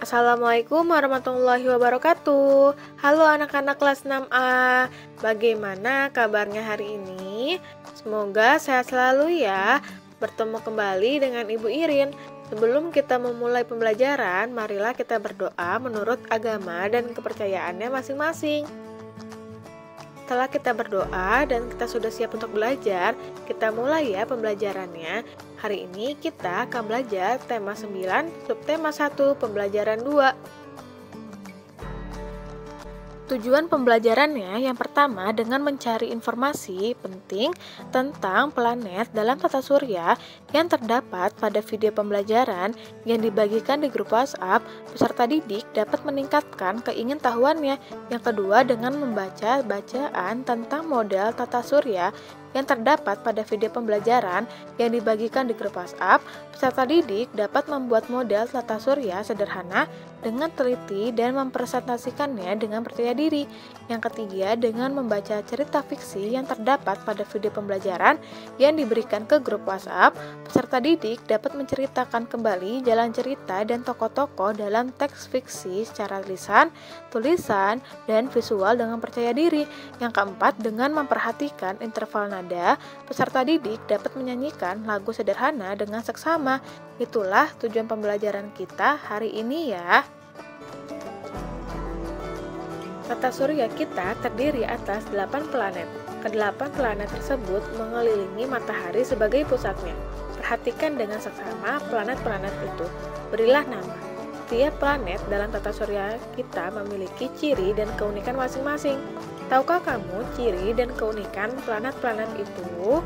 Assalamualaikum warahmatullahi wabarakatuh. Halo anak-anak kelas 6A. Bagaimana kabarnya hari ini? Semoga sehat selalu ya. Bertemu kembali dengan Ibu Irin. Sebelum kita memulai pembelajaran, marilah kita berdoa menurut agama dan kepercayaannya masing-masing. Setelah kita berdoa dan kita sudah siap untuk belajar, kita mulai ya pembelajarannya. Hari ini kita akan belajar tema 9, subtema 1, pembelajaran 2. Tujuan pembelajarannya yang pertama dengan mencari informasi penting tentang planet dalam tata surya yang terdapat pada video pembelajaran yang dibagikan di grup WhatsApp. Peserta didik dapat meningkatkan keingintahuannya. Yang kedua dengan membaca bacaan tentang model tata surya yang terdapat pada video pembelajaran yang dibagikan di grup WhatsApp. Peserta didik dapat membuat model tata surya sederhana dengan teliti dan mempresentasikannya dengan percaya diri. Yang ketiga, dengan membaca cerita fiksi yang terdapat pada video pembelajaran yang diberikan ke grup WhatsApp, peserta didik dapat menceritakan kembali jalan cerita dan tokoh-tokoh dalam teks fiksi secara lisan, tulisan, dan visual dengan percaya diri. Yang keempat, dengan memperhatikan interval nada, peserta didik dapat menyanyikan lagu sederhana dengan seksama. Itulah tujuan pembelajaran kita hari ini ya. Tata surya kita terdiri atas 8 planet. Kedelapan planet tersebut mengelilingi matahari sebagai pusatnya. Perhatikan dengan seksama planet-planet itu. Berilah nama. Setiap planet dalam tata surya kita memiliki ciri dan keunikan masing-masing. Tahukah kamu ciri dan keunikan planet-planet itu?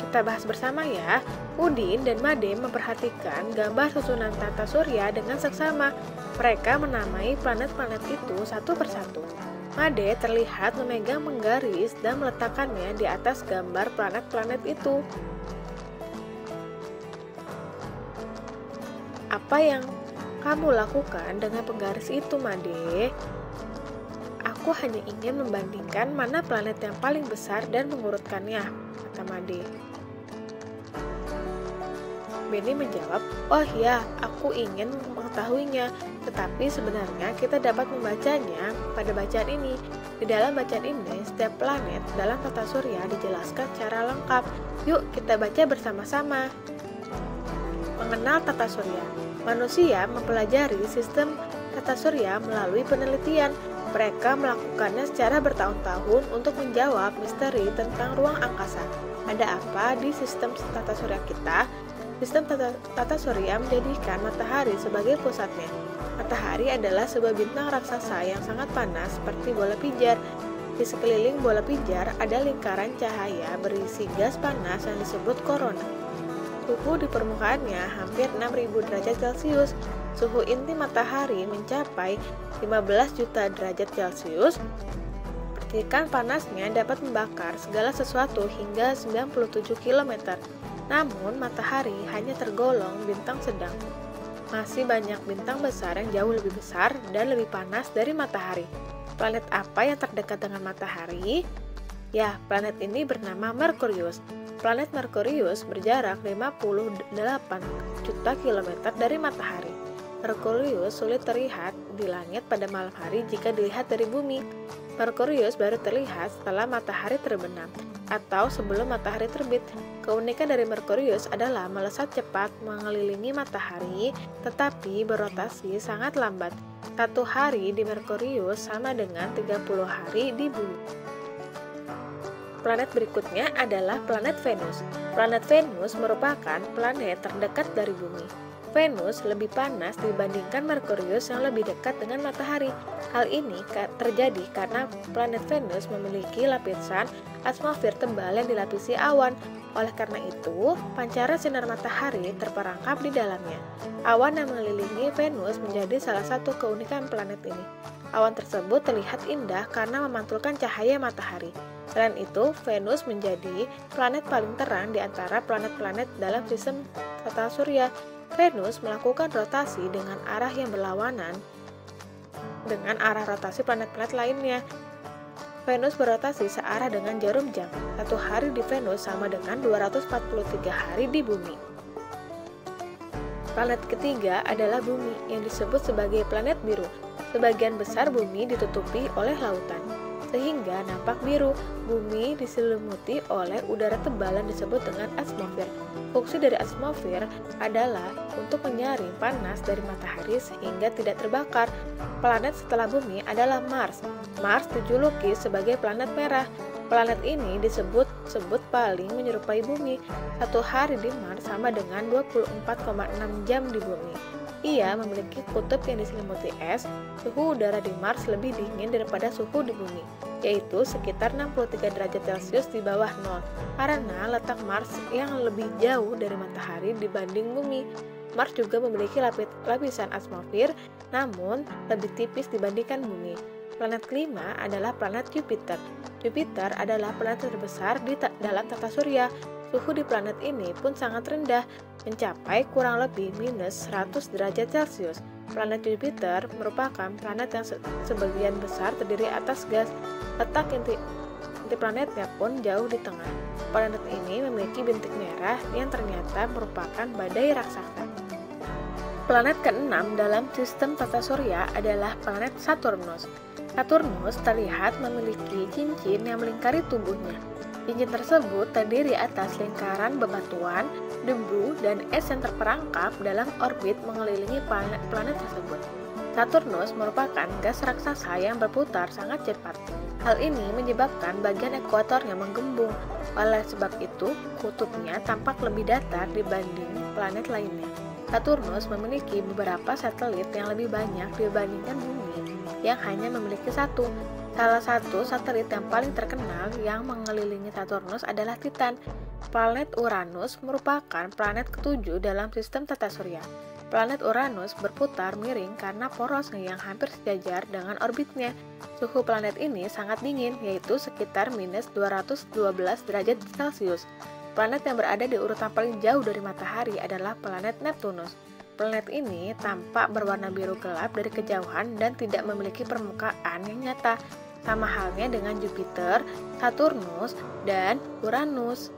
Kita bahas bersama ya. Udin dan Made memperhatikan gambar susunan tata surya dengan seksama. Mereka menamai planet-planet itu satu persatu. Made terlihat memegang menggaris dan meletakkannya di atas gambar planet-planet itu. Apa yang kamu lakukan dengan penggaris itu, Made? Aku hanya ingin membandingkan mana planet yang paling besar dan mengurutkannya, kata Made. Benny menjawab, oh ya, aku ingin mengetahuinya, tetapi sebenarnya kita dapat membacanya pada bacaan ini. Di dalam bacaan ini, setiap planet dalam tata surya dijelaskan secara lengkap. Yuk kita baca bersama-sama. Mengenal tata surya. Manusia mempelajari sistem tata surya melalui penelitian. Mereka melakukannya secara bertahun-tahun untuk menjawab misteri tentang ruang angkasa. Ada apa di sistem tata surya kita? Sistem tata surya menjadikan matahari sebagai pusatnya. Matahari adalah sebuah bintang raksasa yang sangat panas seperti bola pijar. Di sekeliling bola pijar ada lingkaran cahaya berisi gas panas yang disebut korona. Suhu di permukaannya hampir 6000 derajat Celcius. Suhu inti matahari mencapai 15 juta derajat Celcius. Percikan panasnya dapat membakar segala sesuatu hingga 97 km. Namun, matahari hanya tergolong bintang sedang. Masih banyak bintang besar yang jauh lebih besar dan lebih panas dari matahari. Planet apa yang terdekat dengan matahari? Ya, planet ini bernama Merkurius. Planet Merkurius berjarak 58 juta kilometer dari matahari. Merkurius sulit terlihat di langit pada malam hari jika dilihat dari bumi. Merkurius baru terlihat setelah matahari terbenam atau sebelum matahari terbit. Keunikan dari Merkurius adalah melesat cepat mengelilingi matahari, tetapi berotasi sangat lambat. Satu hari di Merkurius sama dengan 30 hari di bumi. Planet berikutnya adalah planet Venus. Planet Venus merupakan planet terdekat dari bumi. Venus lebih panas dibandingkan Merkurius yang lebih dekat dengan matahari. Hal ini terjadi karena planet Venus memiliki lapisan atmosfer tebal yang dilapisi awan. Oleh karena itu, pancaran sinar matahari terperangkap di dalamnya. Awan yang mengelilingi Venus menjadi salah satu keunikan planet ini. Awan tersebut terlihat indah karena memantulkan cahaya matahari. Selain itu, Venus menjadi planet paling terang di antara planet-planet dalam sistem tata surya. Venus melakukan rotasi dengan arah yang berlawanan dengan arah rotasi planet-planet lainnya. Venus berotasi searah dengan jarum jam. Satu hari di Venus sama dengan 243 hari di bumi. Planet ketiga adalah Bumi yang disebut sebagai planet biru. Sebagian besar Bumi ditutupi oleh lautan, sehingga nampak biru. Bumi diselimuti oleh udara tebal yang disebut dengan atmosfer. Fungsi dari atmosfer adalah untuk menyaring panas dari matahari sehingga tidak terbakar. Planet setelah Bumi adalah Mars. Mars dijuluki sebagai planet merah. Planet ini disebut paling menyerupai Bumi. Satu hari di Mars sama dengan 24,6 jam di Bumi. Ia memiliki kutub yang diselimuti es. Suhu udara di Mars lebih dingin daripada suhu di Bumi, yaitu sekitar 63 derajat Celcius di bawah nol, karena letak Mars yang lebih jauh dari matahari dibanding Bumi. Mars juga memiliki lapisan atmosfer, namun lebih tipis dibandingkan Bumi. Planet kelima adalah planet Jupiter. Jupiter adalah planet terbesar dalam tata surya. Suhu di planet ini pun sangat rendah, mencapai kurang lebih minus 100 derajat Celcius. Planet Jupiter merupakan planet yang sebagian besar terdiri atas gas. Letak inti planetnya pun jauh di tengah. Planet ini memiliki bintik merah yang ternyata merupakan badai raksasa. Planet keenam dalam sistem tata surya adalah planet Saturnus. Saturnus terlihat memiliki cincin yang melingkari tubuhnya. Cincin tersebut terdiri atas lingkaran bebatuan, debu, dan es yang terperangkap dalam orbit mengelilingi planet tersebut. Saturnus merupakan gas raksasa yang berputar sangat cepat. Hal ini menyebabkan bagian ekuatornya menggembung. Oleh sebab itu, kutubnya tampak lebih datar dibanding planet lainnya. Saturnus memiliki beberapa satelit yang lebih banyak dibandingkan Bumi, yang hanya memiliki satu. Salah satu satelit yang paling terkenal yang mengelilingi Saturnus adalah Titan. Planet Uranus merupakan planet ketujuh dalam sistem tata surya. Planet Uranus berputar miring karena porosnya yang hampir sejajar dengan orbitnya. Suhu planet ini sangat dingin, yaitu sekitar minus 212 derajat Celcius. Planet yang berada di urutan paling jauh dari matahari adalah planet Neptunus. Planet ini tampak berwarna biru gelap dari kejauhan dan tidak memiliki permukaan yang nyata, sama halnya dengan Jupiter, Saturnus, dan Uranus.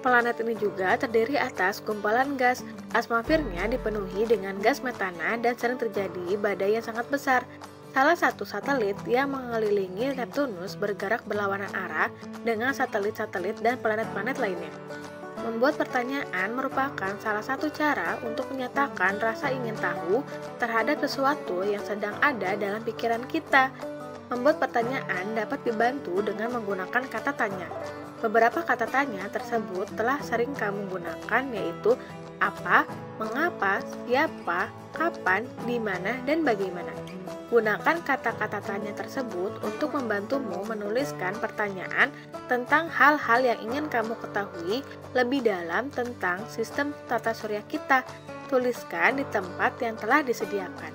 Planet ini juga terdiri atas gumpalan gas. Atmosfernya dipenuhi dengan gas metana dan sering terjadi badai yang sangat besar. Salah satu satelit yang mengelilingi Neptunus bergerak berlawanan arah dengan satelit-satelit dan planet-planet lainnya. Membuat pertanyaan merupakan salah satu cara untuk menyatakan rasa ingin tahu terhadap sesuatu yang sedang ada dalam pikiran kita. Membuat pertanyaan dapat dibantu dengan menggunakan kata tanya. Beberapa kata tanya tersebut telah sering kamu gunakan, yaitu apa, mengapa, siapa, kapan, di mana, dan bagaimana. Gunakan kata-kata tanya tersebut untuk membantumu menuliskan pertanyaan tentang hal-hal yang ingin kamu ketahui lebih dalam tentang sistem tata surya kita. Tuliskan di tempat yang telah disediakan.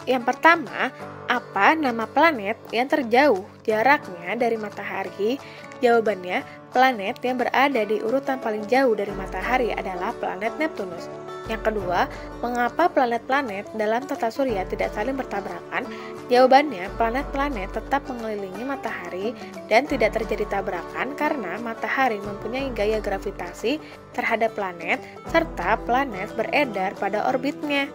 Yang pertama, apa nama planet yang terjauh jaraknya dari matahari? Jawabannya, planet yang berada di urutan paling jauh dari matahari adalah planet Neptunus. Yang kedua, mengapa planet-planet dalam tata surya tidak saling bertabrakan? Jawabannya, planet-planet tetap mengelilingi matahari dan tidak terjadi tabrakan karena matahari mempunyai gaya gravitasi terhadap planet serta planet beredar pada orbitnya.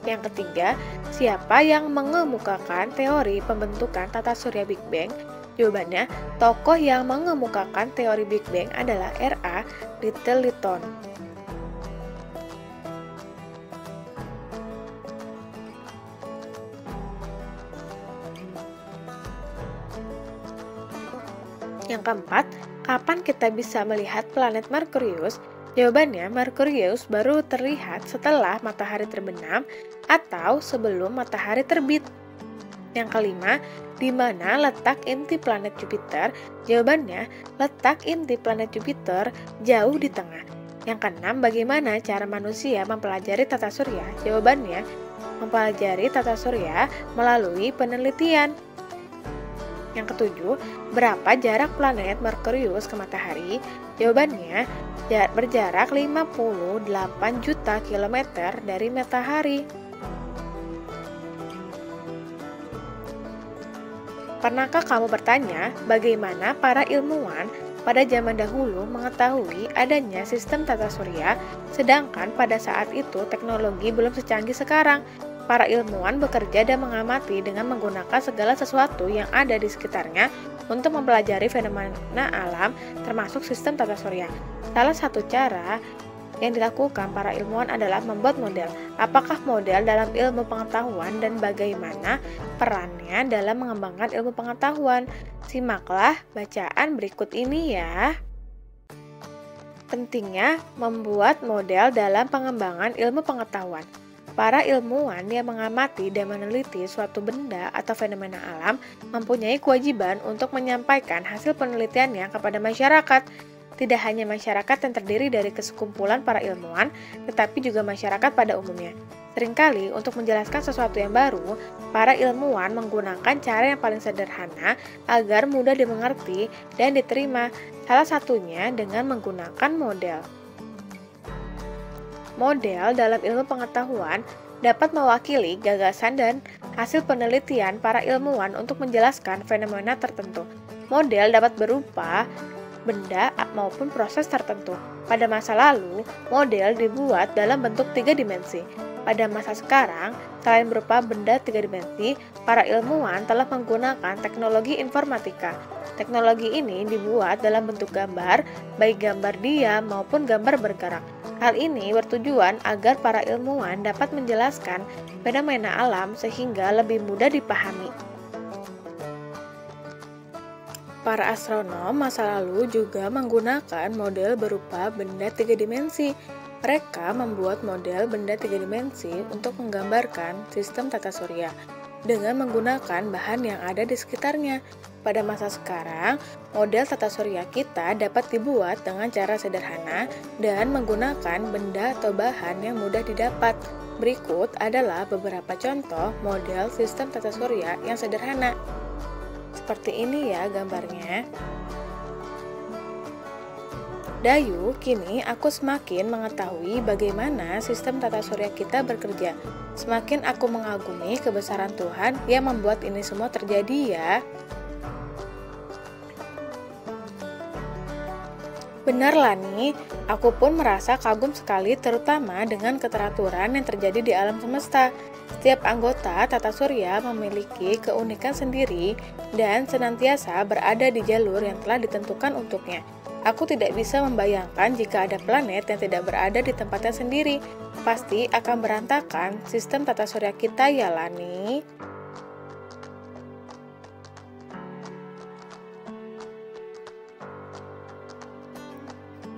Yang ketiga, siapa yang mengemukakan teori pembentukan tata surya Big Bang? Jawabannya, tokoh yang mengemukakan teori Big Bang adalah R.A. Littleton. Yang keempat, kapan kita bisa melihat planet Merkurius? Jawabannya, Merkurius baru terlihat setelah matahari terbenam atau sebelum matahari terbit. Yang kelima, di mana letak inti planet Jupiter? Jawabannya, letak inti planet Jupiter jauh di tengah. Yang keenam, bagaimana cara manusia mempelajari tata surya? Jawabannya, mempelajari tata surya melalui penelitian. Yang ketujuh, berapa jarak planet Merkurius ke matahari? Jawabannya, berjarak 58 juta kilometer dari matahari. Pernahkah kamu bertanya bagaimana para ilmuwan pada zaman dahulu mengetahui adanya sistem tata surya, sedangkan pada saat itu teknologi belum secanggih sekarang? Para ilmuwan bekerja dan mengamati dengan menggunakan segala sesuatu yang ada di sekitarnya untuk mempelajari fenomena alam, termasuk sistem tata surya. Salah satu cara yang dilakukan para ilmuwan adalah membuat model. Apakah model dalam ilmu pengetahuan dan bagaimana perannya dalam mengembangkan ilmu pengetahuan? Simaklah bacaan berikut ini ya. Pentingnya membuat model dalam pengembangan ilmu pengetahuan. Para ilmuwan yang mengamati dan meneliti suatu benda atau fenomena alam mempunyai kewajiban untuk menyampaikan hasil penelitiannya kepada masyarakat. Tidak hanya masyarakat yang terdiri dari kesekumpulan para ilmuwan, tetapi juga masyarakat pada umumnya. Seringkali untuk menjelaskan sesuatu yang baru, para ilmuwan menggunakan cara yang paling sederhana agar mudah dimengerti dan diterima, salah satunya dengan menggunakan model. Model dalam ilmu pengetahuan dapat mewakili gagasan dan hasil penelitian para ilmuwan untuk menjelaskan fenomena tertentu. Model dapat berupa benda maupun proses tertentu. Pada masa lalu, model dibuat dalam bentuk 3 dimensi. Pada masa sekarang, selain berupa benda 3 dimensi, para ilmuwan telah menggunakan teknologi informatika. Teknologi ini dibuat dalam bentuk gambar, baik gambar diam maupun gambar bergerak. Hal ini bertujuan agar para ilmuwan dapat menjelaskan fenomena alam sehingga lebih mudah dipahami. Para astronom masa lalu juga menggunakan model berupa benda 3 dimensi. Mereka membuat model benda 3 dimensi untuk menggambarkan sistem tata surya dengan menggunakan bahan yang ada di sekitarnya. Pada masa sekarang, model tata surya kita dapat dibuat dengan cara sederhana dan menggunakan benda atau bahan yang mudah didapat. Berikut adalah beberapa contoh model sistem tata surya yang sederhana. Seperti ini ya gambarnya. Dayu, kini aku semakin mengetahui bagaimana sistem tata surya kita bekerja. Semakin aku mengagumi kebesaran Tuhan yang membuat ini semua terjadi ya. Benar Lani, aku pun merasa kagum sekali terutama dengan keteraturan yang terjadi di alam semesta. Setiap anggota tata surya memiliki keunikan sendiri dan senantiasa berada di jalur yang telah ditentukan untuknya. Aku tidak bisa membayangkan jika ada planet yang tidak berada di tempatnya sendiri. Pasti akan berantakan sistem tata surya kita ya Lani.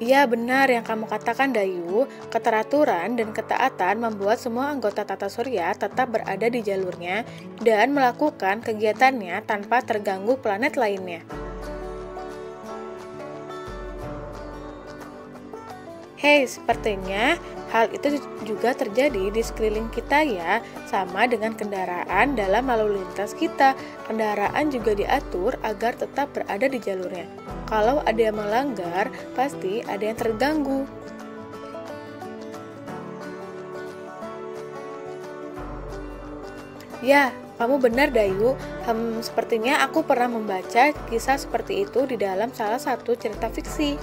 Iya benar yang kamu katakan Dayu, keteraturan dan ketaatan membuat semua anggota tata surya tetap berada di jalurnya dan melakukan kegiatannya tanpa terganggu planet lainnya. Hei, sepertinya hal itu juga terjadi di sekeliling kita ya, sama dengan kendaraan dalam lalu lintas kita. Kendaraan juga diatur agar tetap berada di jalurnya. Kalau ada yang melanggar, pasti ada yang terganggu. Ya, kamu benar Dayu. Sepertinya aku pernah membaca kisah seperti itu di dalam salah satu cerita fiksi.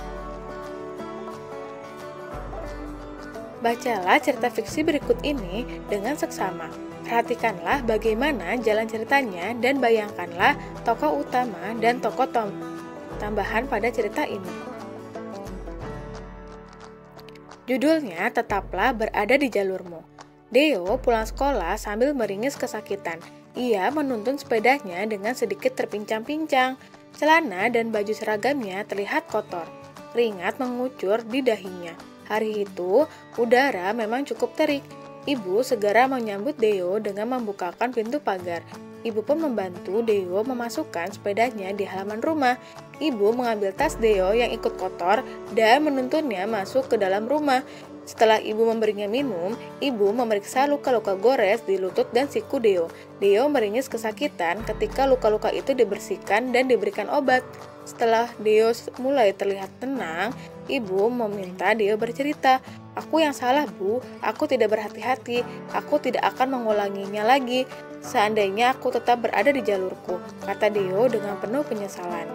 Bacalah cerita fiksi berikut ini dengan seksama. Perhatikanlah bagaimana jalan ceritanya dan bayangkanlah tokoh utama dan tokoh tambahan pada cerita ini. Judulnya Tetaplah Berada di Jalurmu. Deo pulang sekolah sambil meringis kesakitan. Ia menuntun sepedanya dengan sedikit terpincang-pincang. Celana dan baju seragamnya terlihat kotor. Keringat mengucur di dahinya. Hari itu, udara memang cukup terik. Ibu segera menyambut Deo dengan membukakan pintu pagar. Ibu pun membantu Deo memasukkan sepedanya di halaman rumah. Ibu mengambil tas Deo yang ikut kotor dan menuntunnya masuk ke dalam rumah. Setelah ibu memberinya minum, ibu memeriksa luka-luka gores di lutut dan siku Deo. Deo meringis kesakitan ketika luka-luka itu dibersihkan dan diberikan obat. Setelah Deo mulai terlihat tenang, ibu meminta Deo bercerita. Aku yang salah, Bu. Aku tidak berhati-hati. Aku tidak akan mengulanginya lagi. Seandainya aku tetap berada di jalurku, kata Deo dengan penuh penyesalan.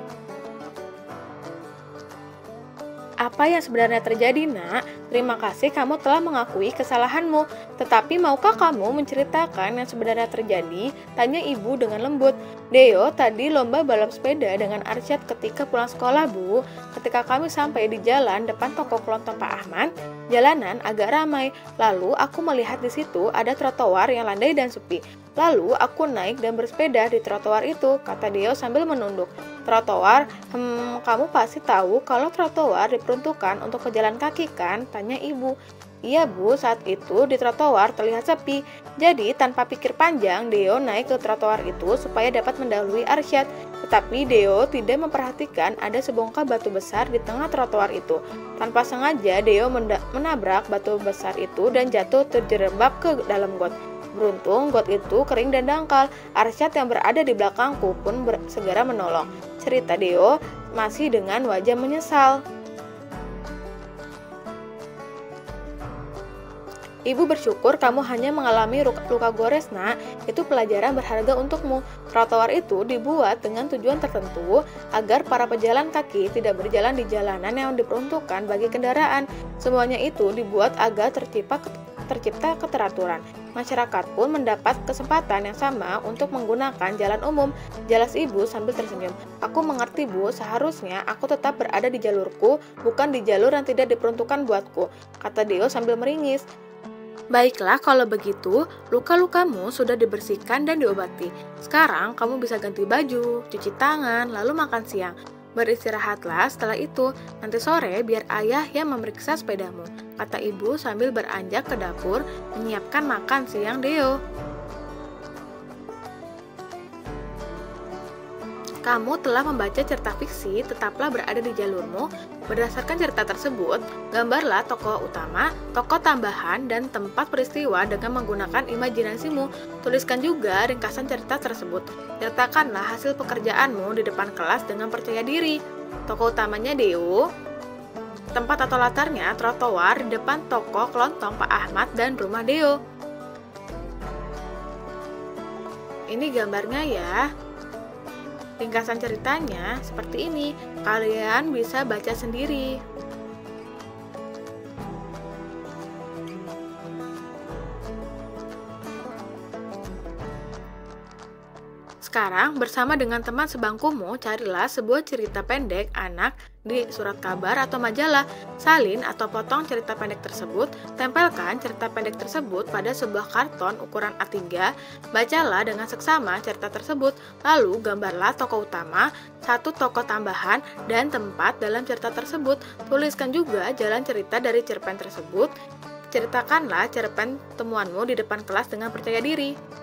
Apa yang sebenarnya terjadi, Nak? Terima kasih kamu telah mengakui kesalahanmu. Tetapi maukah kamu menceritakan yang sebenarnya terjadi? Tanya ibu dengan lembut. Deo, tadi lomba balap sepeda dengan Arsyad ketika pulang sekolah, Bu. Ketika kami sampai di jalan depan toko kelontong Pak Ahmad, jalanan agak ramai. Lalu aku melihat di situ ada trotoar yang landai dan sepi. Lalu aku naik dan bersepeda di trotoar itu, kata Deo sambil menunduk. Trotoar? Kamu pasti tahu kalau trotoar diperuntukkan untuk pejalan kaki kan? Tanya ibu. Iya, Bu, saat itu di trotoar terlihat sepi. Jadi tanpa pikir panjang, Deo naik ke trotoar itu supaya dapat mendahului Arsyad. Tetapi Deo tidak memperhatikan ada sebongkah batu besar di tengah trotoar itu. Tanpa sengaja, Deo menabrak batu besar itu dan jatuh terjerembab ke dalam got. Beruntung got itu kering dan dangkal. Arsyad yang berada di belakangku pun segera menolong. Cerita Deo masih dengan wajah menyesal. Ibu bersyukur kamu hanya mengalami luka gores, Nak. Itu pelajaran berharga untukmu. Trotoar itu dibuat dengan tujuan tertentu agar para pejalan kaki tidak berjalan di jalanan yang diperuntukkan bagi kendaraan. Semuanya itu dibuat agar tercipta keteraturan. Masyarakat pun mendapat kesempatan yang sama untuk menggunakan jalan umum. Jelas ibu sambil tersenyum. Aku mengerti, Bu, seharusnya aku tetap berada di jalurku, bukan di jalur yang tidak diperuntukkan buatku, kata Deo sambil meringis. Baiklah, kalau begitu, luka-lukamu sudah dibersihkan dan diobati. Sekarang kamu bisa ganti baju, cuci tangan, lalu makan siang. Beristirahatlah setelah itu, nanti sore biar ayah yang memeriksa sepedamu, kata ibu sambil beranjak ke dapur menyiapkan makan siang Deo. Kamu telah membaca cerita fiksi, tetaplah berada di jalurmu. Berdasarkan cerita tersebut, gambarlah tokoh utama, tokoh tambahan, dan tempat peristiwa dengan menggunakan imajinasimu. Tuliskan juga ringkasan cerita tersebut. Ceritakanlah hasil pekerjaanmu di depan kelas dengan percaya diri. Tokoh utamanya Deo. Tempat atau latarnya trotoar di depan toko kelontong Pak Ahmad dan rumah Deo. Ini gambarnya ya. Ringkasan ceritanya seperti ini, kalian bisa baca sendiri. Sekarang, bersama dengan teman sebangkumu, carilah sebuah cerita pendek anak di surat kabar atau majalah. Salin atau potong cerita pendek tersebut, tempelkan cerita pendek tersebut pada sebuah karton ukuran A3, bacalah dengan seksama cerita tersebut, lalu gambarlah tokoh utama, satu tokoh tambahan, dan tempat dalam cerita tersebut. Tuliskan juga jalan cerita dari cerpen tersebut. Ceritakanlah cerpen temuanmu di depan kelas dengan percaya diri.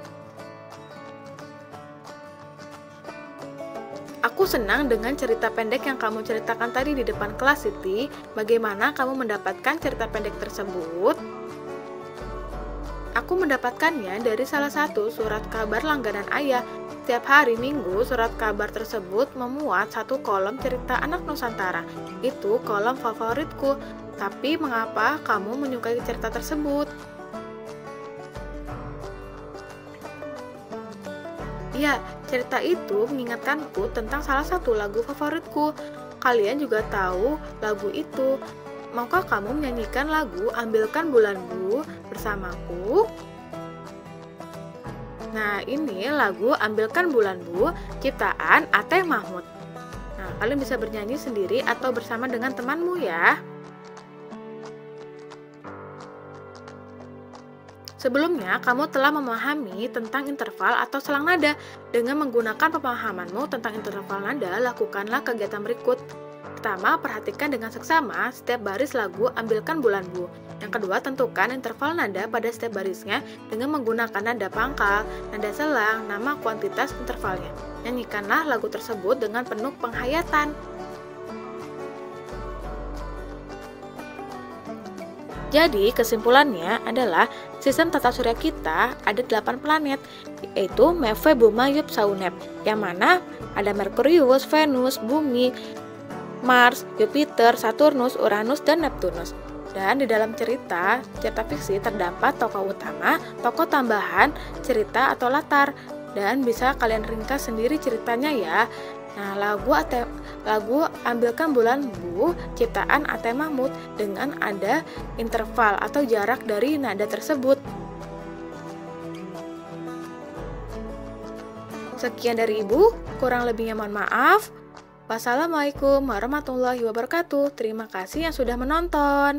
Aku senang dengan cerita pendek yang kamu ceritakan tadi di depan kelas, Siti. Bagaimana kamu mendapatkan cerita pendek tersebut? Aku mendapatkannya dari salah satu surat kabar langganan ayah. Setiap hari Minggu, surat kabar tersebut memuat satu kolom cerita anak Nusantara. Itu kolom favoritku. Tapi mengapa kamu menyukai cerita tersebut? Ya, cerita itu mengingatkanku tentang salah satu lagu favoritku. Kalian juga tahu lagu itu. Maukah kamu menyanyikan lagu Ambilkan Bulanmu bersamaku? Nah, ini lagu Ambilkan Bulanmu ciptaan Ateh Mahmud. Nah, kalian bisa bernyanyi sendiri atau bersama dengan temanmu ya. Sebelumnya, kamu telah memahami tentang interval atau selang nada. Dengan menggunakan pemahamanmu tentang interval nada, lakukanlah kegiatan berikut. Pertama, perhatikan dengan seksama setiap baris lagu Ambilkan Bulanmu. Yang kedua, tentukan interval nada pada setiap barisnya dengan menggunakan nada pangkal, nada selang, nama kuantitas intervalnya. Nyanyikanlah lagu tersebut dengan penuh penghayatan. Jadi, kesimpulannya adalah sistem tata surya kita ada 8 planet, yaitu Meve, Buma, Yup, Saunep, yang mana ada Merkurius, Venus, Bumi, Mars, Jupiter, Saturnus, Uranus, dan Neptunus. Dan di dalam cerita fiksi terdapat tokoh utama, tokoh tambahan, cerita atau latar. Dan bisa kalian ringkas sendiri ceritanya ya. Nah, lagu Ambilkan Bulan-Bu ciptaan Atem Mahmud dengan ada interval atau jarak dari nada tersebut. Sekian dari Ibu, kurang lebihnya mohon maaf. Wassalamualaikum warahmatullahi wabarakatuh. Terima kasih yang sudah menonton.